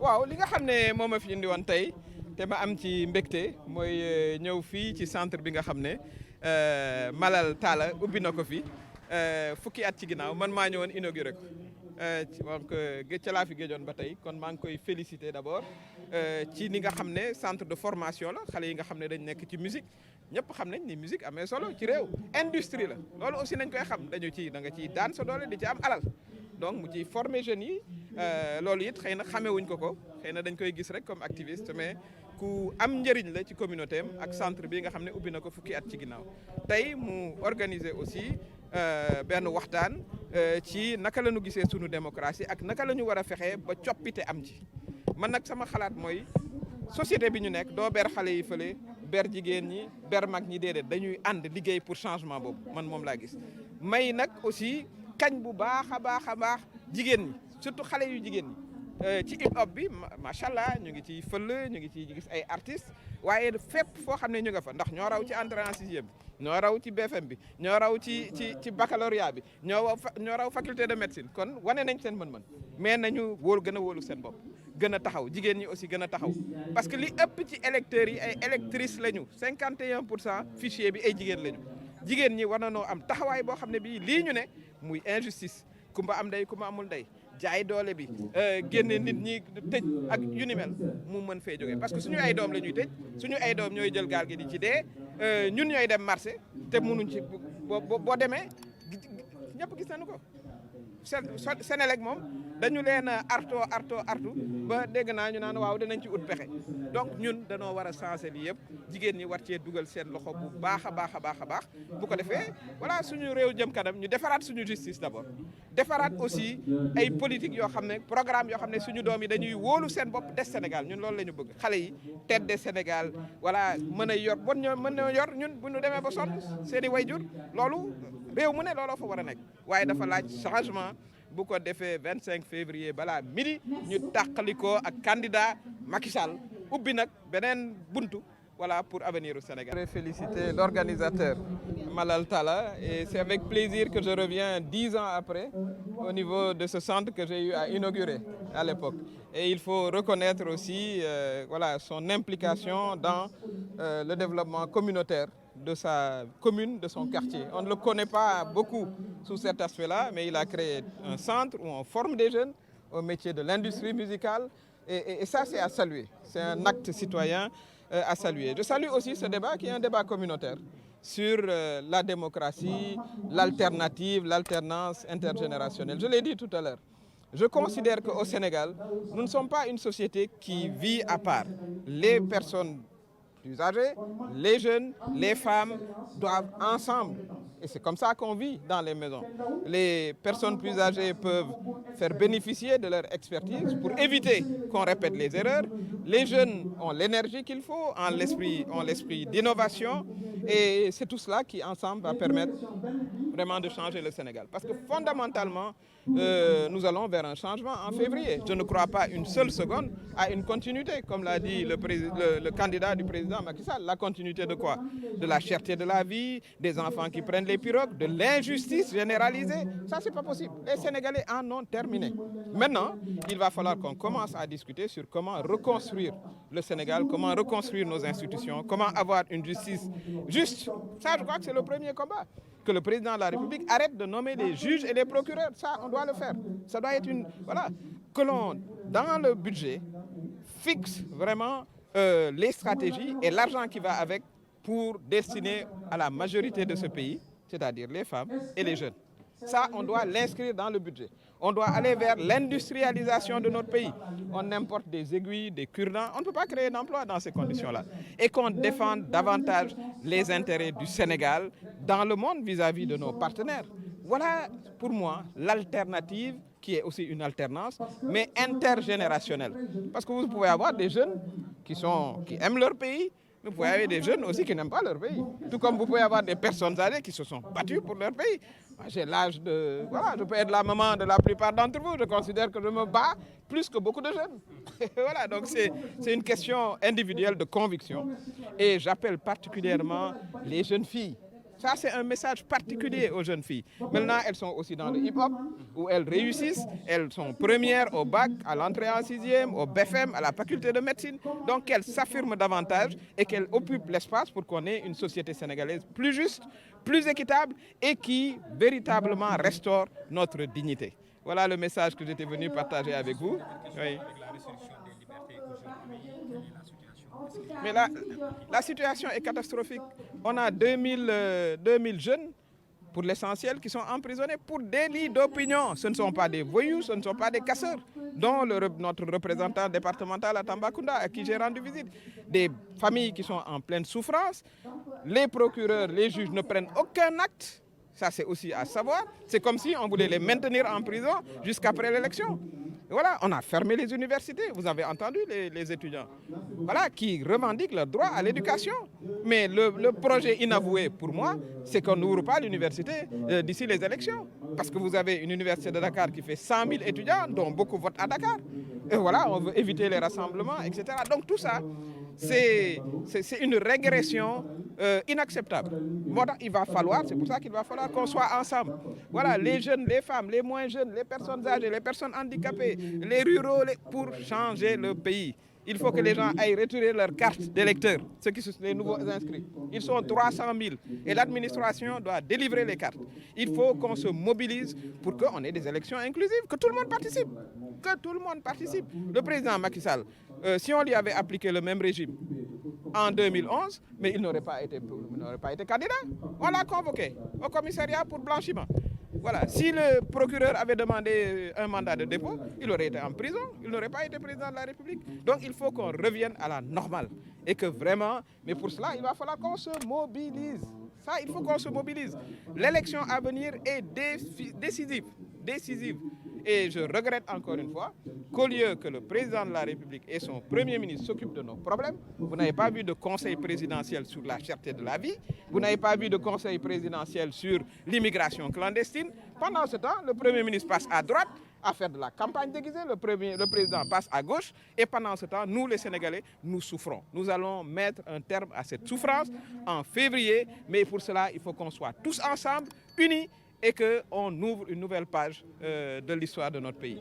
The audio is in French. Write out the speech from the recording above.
waaw li nga xam ne moo ma fi indi woon tey te ma am ci mbégte mooy ñëw fii ci centre bi nga xam ne Malal Talla ubbi na ko fi fukki at ci ginnaaw man maa ñëwoon inauguré ko donc ca laa fi géejoon ba tey kon maa ngi koy féliciter d'abord ci ni nga xam ne centre de formation la xale yi nga xam ne dañ nekk ci musique ñëpp xam nañ ni musique amee solo ci réew industrie la loolu aussi nañ koy xam dañu ci da nga ciy daan sa doole di ci am alal donc mu ciy former jeunes yi loolu it xëy na xamewuñ ko xëy na dañ koy gis rek comme activiste mais ku am njëriñ la ci communauté am ak centre bi nga xam ne ubbi na ko fukki at ci ginnaaw tey mu organiser aussi benn waxtaan ci naka la ñu gisee sunu démocratie ak naka la ñu war a fexee ba coppite am ci man nag sama xalaat mooy société bi ñu nekk doo ber xale yi fële ber jigéen ñi ber mag ñi déedéet dañuy ànd liggéey pour changement boobu man moom laa gis may nag aussi kañ bu baax a baax jigéen ñi surtout xale yu jigéen ñi ci hip hop bi macha allah ñu ngi ciy fël ñu ngi ciy gis ay artistes waaye fépp foo xam ne ñu nga fa ndax ñoo raw ci entrée en sixième bi ñoo raw ci BFM bi ñoo raw ci baccalauréat bi ñoo raw faculté de médecine kon wane nañ seen mën-mën mais nañu gën a wóolu seen bopp gën a taxaw jigéen ñi aussi gën a taxaw parce que li ëpp ci électeurs yi ay électrices lañu 51% fichier bi ay jigéen lañu jigéen ñi war na noo am taxawaay boo xam ne bii lii ñu ne muy injustice kumba am ndey kumba amul ndey jaay doole bi génne nit ñi tëj ak yu ni mel mu mën fee jógee parce que suñu ay doom la ñuy tëj suñu ay doom ñooy jël gaal gi di ci dee ñun ñooy dem marché te mënuñ ci boo demee ñëpp gis nañu ko Senelec moom dañu leen a artu ba dégg naa ñu naan waaw dinañ ci ut pexe donc ñun dañoo war a sensé lii yëpp jigéen ñi war cee dugal seen loxo bu baax a baax bu ko defee voilà suñu réew jëm kanam ñu defaraat suñu justice d'abord defaraat aussi ay politique yoo xam ne programme yoo xam ne suñu doom yi dañuy wóolu seen bopp des Sénégal ñun loolu la ñu bëgg xale yi tedde Sénégal voilà mën a yor mën na yor ñun bu ñu demee ba sonn seen i wayjur loolu réew mu ne looloo fa war a nekk waaye dafa laaj changement bu ko defee 25 février balaa midi ñu tàqalikoo ak candidat Macky Sall ubbi nag beneen buntu voilà pour avenir au Sénégal. Je voudrais féliciter l'organisateur Malal Talla et c'est avec plaisir que je reviens 10 ans après au niveau de ce centre que j'ai eu à inaugurer à l'époque. Et il faut reconnaître aussi voilà son implication dans le développement communautaire de sa commune, de son quartier. On ne le connaît pas beaucoup sous cet aspect-là, mais il a créé un centre où on forme des jeunes au métier de l'industrie musicale. Et ça, c'est à saluer. C'est un acte citoyen à saluer. Je salue aussi ce débat qui est un débat communautaire sur la démocratie, l'alternative, l'alternance intergénérationnelle. Je l'ai dit tout à l'heure. Je considère qu'au Sénégal, nous ne sommes pas une société qui vit à part. Les personnes plus âgés, les jeunes, les femmes doivent ensemble. Et c'est comme ça qu'on vit dans les maisons. Les personnes plus âgées peuvent faire bénéficier de leur expertise pour éviter qu'on répète les erreurs. Les jeunes ont l'énergie qu'il faut, ont l'esprit d'innovation. Et c'est tout cela qui, ensemble, va permettre vraiment de changer le Sénégal. Parce que fondamentalement, nous allons vers un changement en février. Je ne crois pas une seule seconde à une continuité, comme l'a dit le candidat du président Macky Sall. La continuité de quoi? De la cherté de la vie, des enfants qui prennent les pirogues, de l'injustice généralisée. Ça, c'est pas possible. Les Sénégalais en ont terminé. Maintenant, il va falloir qu'on commence à discuter sur comment reconstruire le Sénégal, comment reconstruire nos institutions, comment avoir une justice juste. Ça, je crois que c'est le premier combat. Que le président de la République arrête de nommer les juges et les procureurs. Ça, on doit le faire. Ça doit être une... Voilà. Que l'on, dans le budget, fixe vraiment les stratégies et l'argent qui va avec pour destiner à la majorité de ce pays, c'est-à-dire les femmes et les jeunes. Ça, on doit l'inscrire dans le budget. On doit aller vers l'industrialisation de notre pays. On importe des aiguilles, des cure-dents. On ne peut pas créer d'emploi dans ces conditions-là. Et qu'on défende davantage les intérêts du Sénégal dans le monde vis-à-vis de nos partenaires. Voilà, pour moi, l'alternative qui est aussi une alternance, mais intergénérationnelle. Parce que vous pouvez avoir des jeunes qui aiment leur pays, mais vous pouvez avoir des jeunes aussi qui n'aiment pas leur pays. Tout comme vous pouvez avoir des personnes âgées qui se sont battues pour leur pays. J'ai l'âge de... Voilà, je peux être la maman de la plupart d'entre vous. Je considère que je me bats plus que beaucoup de jeunes. Voilà, donc c'est une question individuelle de conviction. Et j'appelle particulièrement les jeunes filles Ça, c'est un message particulier aux jeunes filles. Maintenant, elles sont aussi dans le hip-hop, où elles réussissent. Elles sont premières au bac, à l'entrée en sixième, au BFM, à la faculté de médecine. Donc, qu'elles s'affirment davantage et qu'elles occupent l'espace pour qu'on ait une société sénégalaise plus juste, plus équitable et qui véritablement restaure notre dignité. Voilà le message que j'étais venu partager avec vous. Oui. Mais la situation est catastrophique. On a 2000 jeunes, pour l'essentiel, qui sont emprisonnés pour délit d'opinion. Ce ne sont pas des voyous, ce ne sont pas des casseurs, dont notre représentant départemental à Tambacounda, à qui j'ai rendu visite. Des familles qui sont en pleine souffrance. Les procureurs, les juges ne prennent aucun acte. Ça, c'est aussi à savoir. C'est comme si on voulait les maintenir en prison jusqu'après l'élection. Voilà, on a fermé les universités, vous avez entendu les étudiants, voilà, qui revendiquent leur droit à l'éducation. Mais le projet inavoué pour moi, c'est qu'on n'ouvre pas l'université d'ici les élections. Parce que vous avez une université de Dakar qui fait 100 000 étudiants, dont beaucoup votent à Dakar. Et voilà, on veut éviter les rassemblements, etc. Donc tout ça, c'est une régression inacceptable. Bon, il va falloir, c'est pour ça qu'il va falloir qu'on soit ensemble. Voilà, les jeunes, les femmes, les moins jeunes, les personnes âgées, les personnes handicapées, les ruraux, pour changer le pays. Il faut que les gens aillent retirer leur carte d'électeur, les nouveaux inscrits. Ils sont 300 000 et l'administration doit délivrer les cartes. Il faut qu'on se mobilise pour qu'on ait des élections inclusives, que tout le monde participe. Que tout le monde participe. Le président Macky Sall, si on lui avait appliqué le même régime en 2011, mais il n'aurait pas été candidat. On l'a convoqué au commissariat pour blanchiment. Voilà. Si le procureur avait demandé un mandat de dépôt, il aurait été en prison, il n'aurait pas été président de la République. Donc il faut qu'on revienne à la normale. Et que vraiment, mais pour cela, il va falloir qu'on se mobilise. Ça, il faut qu'on se mobilise. L'élection à venir est décisive. Et je regrette encore une fois qu'au lieu que le président de la République et son Premier ministre s'occupent de nos problèmes, vous n'avez pas vu de conseil présidentiel sur la cherté de la vie, vous n'avez pas vu de conseil présidentiel sur l'immigration clandestine. Pendant ce temps, le Premier ministre passe à droite à faire de la campagne déguisée, le président passe à gauche et pendant ce temps, nous les Sénégalais, nous souffrons. Nous allons mettre un terme à cette souffrance en février, mais pour cela, il faut qu'on soit tous ensemble, unis, et qu'on ouvre une nouvelle page de l'histoire de notre pays.